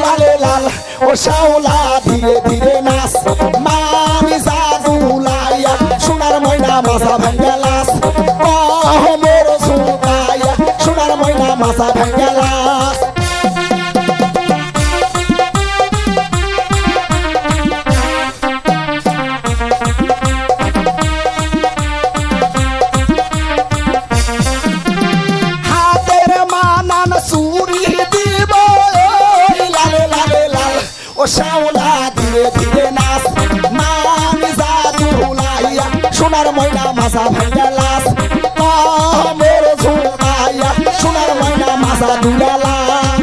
লালে লাল ও শাওলা ধীরে ধীরে নাচ মানি জাদু লাইয়া সোনার ময়না মাথা ভাঙ্গা লাস মোর ঝুঁকাইয়া সোনার ময়না মাথা ভাঙ্গা লাস ও শাওলা ধীরে ধীরে নাচ মানি জাদু লাইয়া সোনার ময়না মাথা ভাঙ্গা লাস মোর ঝুঁকাইয়া সোনার ময়না মাথা দুলা লাস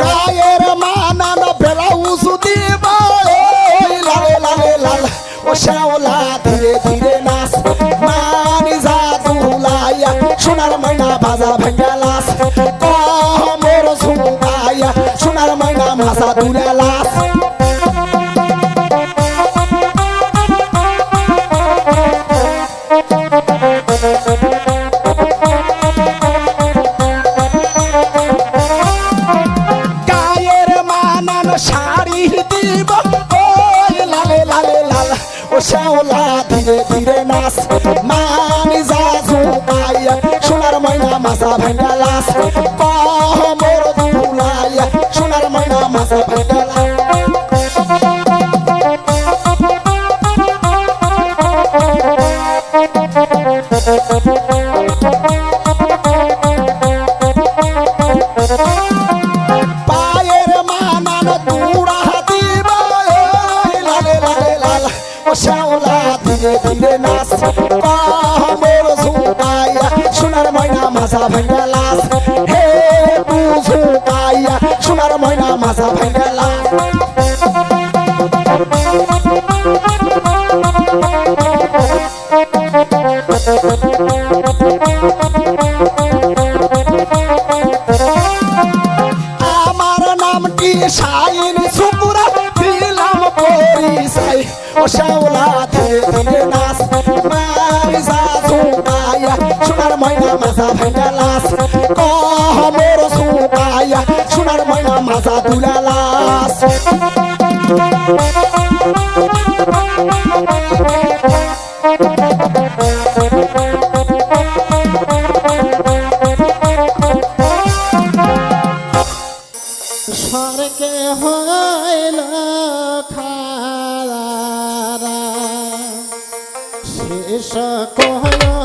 গায়ের মানান ব্লাউজ দিব লালে লালে লাল ও শাওলা ধীরে ধীরে নাচ মানি জাদু লাইয়া সোনার ময়না বাজা ভাঙ্গা লাস মোর ঝুঁকাইয়া সোনার ময়না মাথা দুলা লাস গায়ের মানান শাড়ি দিব লালে লালে লাল ও শাওলা ধীরে ধীরে নাচ মানি জাদু লাইয়া সোনার ময়না মাথা ভাঙ্গা লাস মোর দুলাইয়া সোনার ময়না মাথা ভাঙ্গা লাস পায়ের মানান তুড়া দিব লালে লালে লাল ও শাওলা ধীরে ধীরে নাচ মোর ঝুঁকাইয়া সোনার ময়না মাথা ভাঙ্গা লাস হে তু ঝুঁকাইয়া সোনার ময়না মাথা ভাঙ্গা লাস আমার নামটি শাইন সুপুরা দিলাম পরিচয় ও শাওলা ধীরে ধীরে নাচ মানি জাদু লাইয়া সোনার ময়না মাথা ভাঙ্গা লাস মোর ঝুঁকাইয়া সোনার ময়না মাথা দুলা লাস স্বর্গে হইল খাড়া শেষ কহল